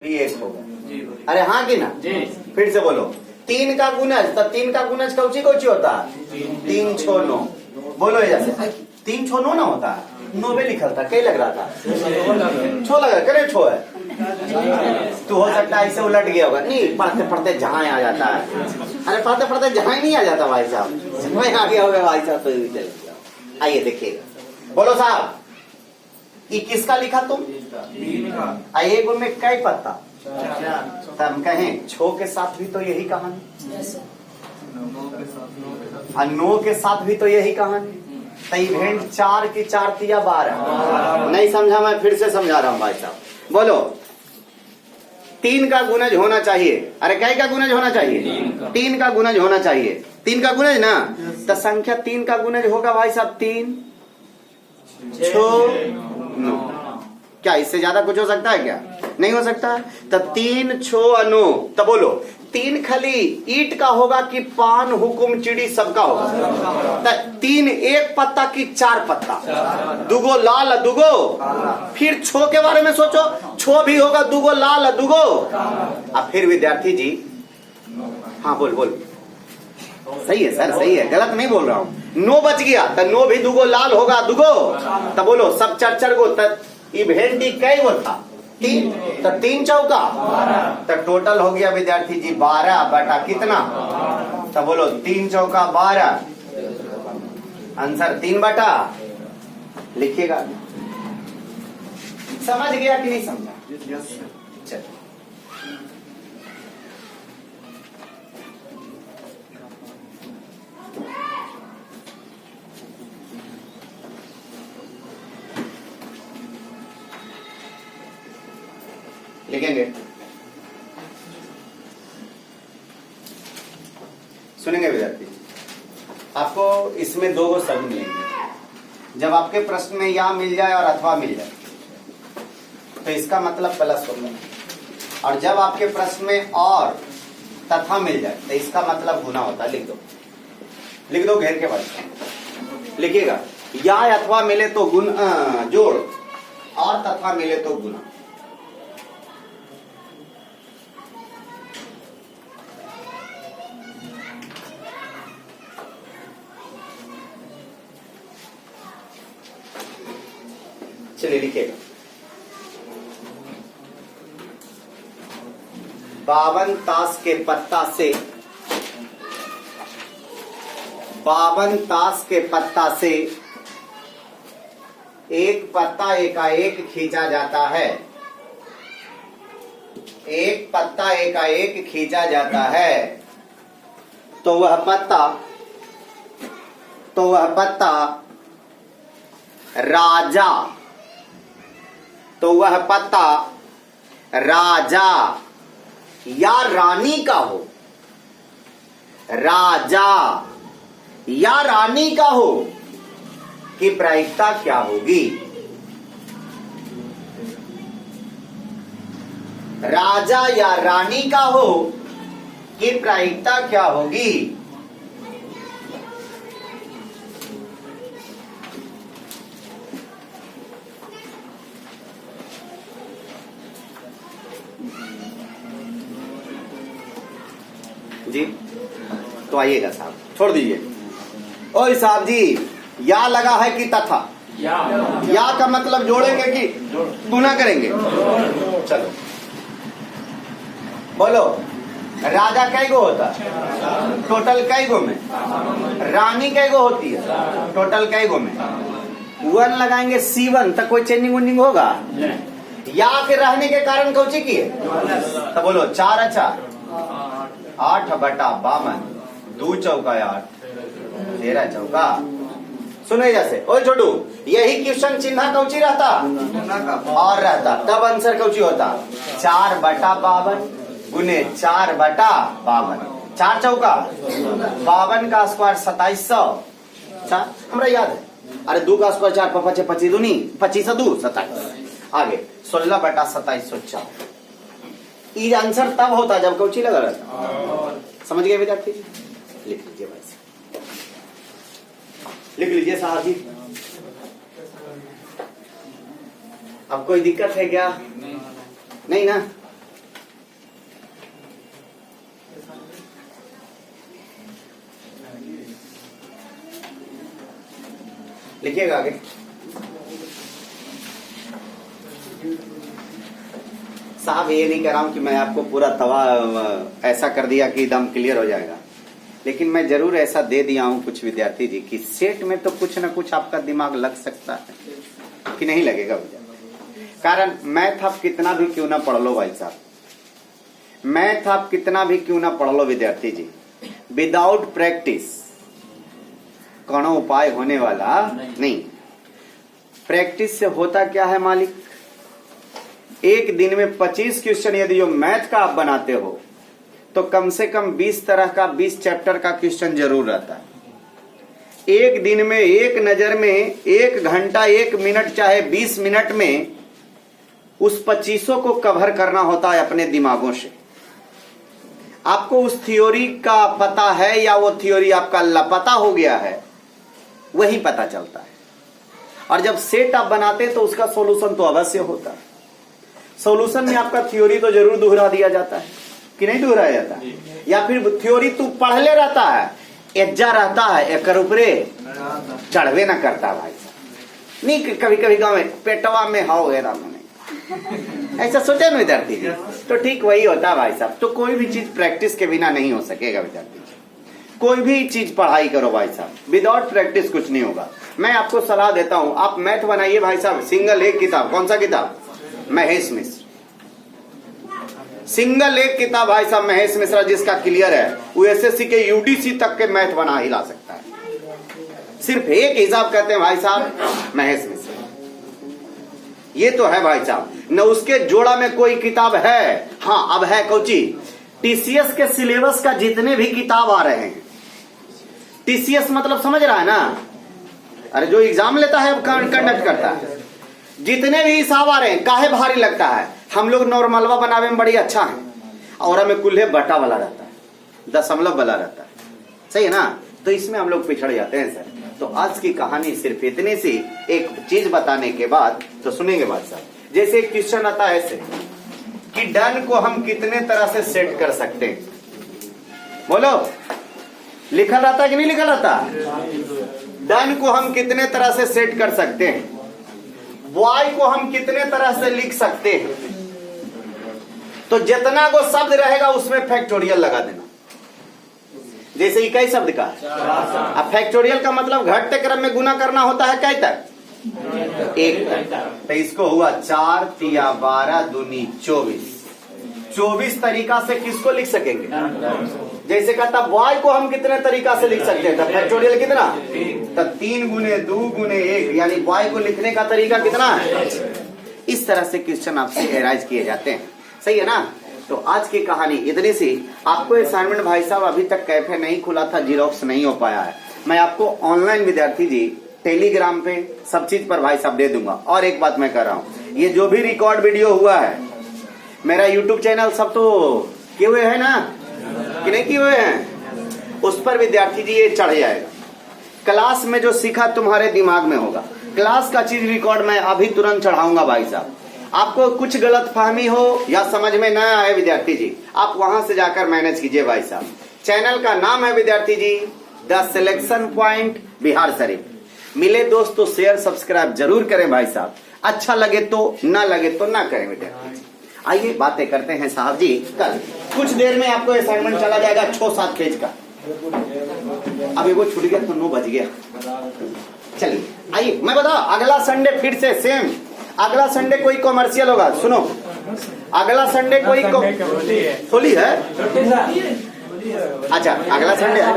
भी एक होगा। अरे हाँ कि ना? फिर से बोलो। 3 का गुणज, तो 3 का गुणज कौची कौची होता है? 3 6 9। बोलो जैसे 3 6 9 ना होता है, 9 में लिखा था, कई लग रहा था, छो लगा, करे छो है। तो हो सकता है ऐसे उलट गया होगा, नहीं पढ़ते पढ़ते जहाँ आ जाता है। अरे पढ़ते पढ़ते जहाँ ही नहीं आ जाता भाई साहब, मैं आ गया होगा भाई साहब, तो चल गया। आइए देखिएगा, बोलो साहब ये किसका लिखा तुम? एक में कई पत्ता, तब कहें छो के साथ भी तो यही कहानी, और 9 के साथ भी तो यही कहानी। तई भेंट 4 की 4 तिया 12। नहीं समझा, मैं फिर से समझा रहा हूँ भाई साहब। बोलो 3 का गुणज होना चाहिए। अरे कै का गुणज होना चाहिए? 3 का गुणज होना चाहिए। 3 का गुणज ना, तो संख्या 3 का गुणज होगा भाई साहब 3 6 9। क्या इससे ज्यादा कुछ हो सकता है क्या? नहीं हो सकता। तो 3 6 9। तो बोलो 3 खली ईट का होगा कि पान हुकुम चिड़ी सबका होगा? तो 3 एक पत्ता की 4 पत्ता, दुगो लाल दुगो। फिर छो के बारे में सोचो, छो भी होगा दुगो लाल दुगो। अब फिर विद्यार्थी जी, हाँ बोल बोल, सही है सर, सही है, गलत नहीं बोल रहा हूँ। 9 बच गया तो 9 भी दुगो लाल होगा दुगो। तो बोलो सब 4 4 गो, भेंडी कई गो था? 3। तो 3 चौका, तो टोटल हो गया विद्यार्थी जी 12 बटा कितना? तो बोलो 3 चौका 12, आंसर 3 बटा। लिखिएगा। समझ गया कि नहीं समझा? चलो लिखेंगे, सुनेंगे विद्यार्थी। आपको इसमें 2 गो शब्द मिलेंगे। जब आपके प्रश्न में या मिल जाए और अथवा मिल जाए तो इसका मतलब प्लस होगा, और जब आपके प्रश्न में और तथा मिल जाए तो इसका मतलब गुना होता है। लिख दो, लिख दो, घेर के बाद लिखिएगा। या अथवा मिले तो गुण जोड़, और तथा मिले तो गुना। चलिए लिखिएगा। 52 ताश के पत्ता से, 52 ताश के पत्ता से एक पत्ता एकाएक खींचा जाता है। एक पत्ता एकाएक खींचा जाता है तो वह पत्ता राजा, तो वह पत्ता राजा या रानी का हो। राजा या रानी का हो कि प्रायिकता क्या होगी? राजा या रानी का हो कि प्रायिकता क्या होगी? जी तो आइएगा साहब, छोड़ दीजिए। ओए साहब जी, या लगा है कि तथा? या का मतलब जोड़ेंगे कि गुना करेंगे? चलो बोलो राजा कै गो होता है? टोटल कै गो में? रानी कै गो होती है? टोटल कै गो में? 1 लगाएंगे C1 तक कोई चेंजिंग वेंजिंग होगा? या के रहने के कारण कौची की है? तो बोलो 4 4 8 बटा 52, 2 चौका 8, 13 चौका। सुने जैसे, ओ छोटू, यही क्वेश्चन चिन्ह कौची रहता और रहता, तब आंसर कौची होता? 4 बटा 52 गुने 4 बटा 52। 4 चौका 52 का स्क्वायर 2700। हमरा याद है। अरे 2 का स्क्वायर 4 5 25 दूनी 25 2 27। आगे 16 बटा 2704। ये आंसर तब होता जब कौची लगा रहता। समझ गए विद्यार्थी? लिख लीजिए भाई, लिख लीजिए साहब जी। अब कोई दिक्कत है क्या? नहीं ना? लिखिएगा आगे। साहब ये नहीं कह रहा हूं कि मैं आपको पूरा तवा ऐसा कर दिया कि एकदम क्लियर हो जाएगा, लेकिन मैं जरूर ऐसा दे दिया हूं कुछ विद्यार्थी जी कि सेट में तो कुछ ना कुछ आपका दिमाग लग सकता है कि नहीं लगेगा विद्यार्थी। कारण मैथ आप कितना भी क्यों ना पढ़ लो भाई साहब, मैथ आप कितना भी क्यों ना पढ़ लो विद्यार्थी जी, विदाउट प्रैक्टिस कोनो उपाय होने वाला नहीं। प्रैक्टिस से होता क्या है मालिक, एक दिन में 25 क्वेश्चन यदि जो मैथ का आप बनाते हो तो कम से कम 20 तरह का 20 चैप्टर का क्वेश्चन जरूर रहता है। एक दिन में एक नजर में 1 घंटा 1 मिनट चाहे 20 मिनट में उस 25 को कवर करना होता है अपने दिमागों से। आपको उस थ्योरी का पता है या वो थ्योरी आपका लापता हो गया है, वही पता चलता है। और जब सेट आप बनाते तो उसका सॉल्यूशन तो अवश्य होता है। सॉल्यूशन में आपका थ्योरी तो जरूर दोहरा दिया जाता है कि नहीं दोहराया जाता है, या फिर थ्योरी तू पढ़ ले रहता है, एज्जा रहता है, एक ऊपरे चढ़वे ना करता भाई साहब। नहीं कभी कभी गाँव में पेटवा में हाव है राम नहीं, ऐसा सोचे ना विद्यार्थी जी, तो ठीक वही होता है भाई साहब। तो कोई भी चीज प्रैक्टिस के बिना नहीं हो सकेगा विद्यार्थी जी। कोई भी चीज पढ़ाई करो भाई साहब, विदाउट प्रैक्टिस कुछ नहीं होगा। मैं आपको सलाह देता हूं, आप मैथ बनाइए भाई साहब, सिंगल एक किताब। कौन सा किताब? महेश मिश्र। सिंगल एक किताब भाई साहब महेश मिश्रा, जिसका क्लियर है वो एसएससी के यूडीसी तक के मैथ बना ही ला सकता है। सिर्फ एक हिसाब कहते हैं भाई साहब महेश मिश्रा, ये तो है भाई साहब। न उसके जोड़ा में कोई किताब है। हाँ अब है कोची, टीसीएस के सिलेबस का जितने भी किताब आ रहे हैं, टीसीएस मतलब समझ रहा है ना, अरे जो एग्जाम लेता है कंडक्ट करता है, जितने भी हिसाब आ रहे हैं, काहे भारी लगता है। हम लोग नॉर्मलवा बनावे में बड़ी अच्छा है, और हमें कुल्हे बटा वाला रहता है, दशमलव वाला रहता है, सही है ना। तो इसमें हम लोग पिछड़ जाते हैं सर। तो आज की कहानी सिर्फ इतनी सी एक चीज बताने के बाद तो सुनेंगे बात साहब। जैसे एक क्वेश्चन आता है ऐसे कि डन को हम कितने तरह से सेट कर सकते हैं, बोलो। लिखा रहता है कि नहीं लिखा रहता? डन को हम कितने तरह से सेट कर सकते हैं, बॉय को हम कितने तरह से लिख सकते हैं। तो जितना को शब्द रहेगा उसमें फैक्टोरियल लगा देना। जैसे इकाई शब्द का, अब फैक्टोरियल का मतलब घटते क्रम में गुना करना होता है कै तक? 1 तक। तो इसको हुआ 4 तिया 12 दूनी 24। 24 तरीका से किसको लिख सकेंगे? जैसे कहता बॉय को हम कितने तरीका से लिख सकते हैं, तो फैक्टोरियल कितना? तो 3 गुने 2 गुने 1, यानी बॉय को लिखने का तरीका कितना है? इस तरह से क्वेश्चन आपसे एराइज किए जाते हैं, सही है ना। तो आज की कहानी इतनी सी। आपको असाइनमेंट भाई साहब अभी तक कैफे नहीं खुला था, जीरोक्स नहीं हो पाया है, मैं आपको ऑनलाइन विद्यार्थी जी टेलीग्राम पे सब चीज पर भाई साहब दे दूंगा। और एक बात मैं कर रहा हूँ, ये जो भी रिकॉर्ड वीडियो हुआ है, मेरा यूट्यूब चैनल सब तो किए हुए है ना कि नहीं किए हुए हैं, उस पर विद्यार्थी जी ये चढ़ जाएगा। क्लास में जो सीखा तुम्हारे दिमाग में होगा, क्लास का चीज रिकॉर्ड मैं अभी तुरंत चढ़ाऊंगा भाई साहब। आपको कुछ गलत फहमी हो या समझ में न आए विद्यार्थी जी, आप वहां से जाकर मैनेज कीजिए भाई साहब। चैनल का नाम है विद्यार्थी जी the selection point Bihar Sharif. मिले दोस्त तो शेयर सब्सक्राइब जरूर करें भाई साहब, अच्छा लगे तो, ना लगे तो ना करें विद्यार्थी जी। आइए बातें करते हैं साहब जी। कल कुछ देर में आपको असाइनमेंट चला जाएगा 6-7 पेज का। अभी वो छूट गया तो 9 बज गया। चलिए आइए मैं बताओ, अगला संडे फिर से सेम। अगला संडे कोई कॉमर्शियल होगा, सुनो। अगला संडे कोई होली है, अच्छा अगला संडे है।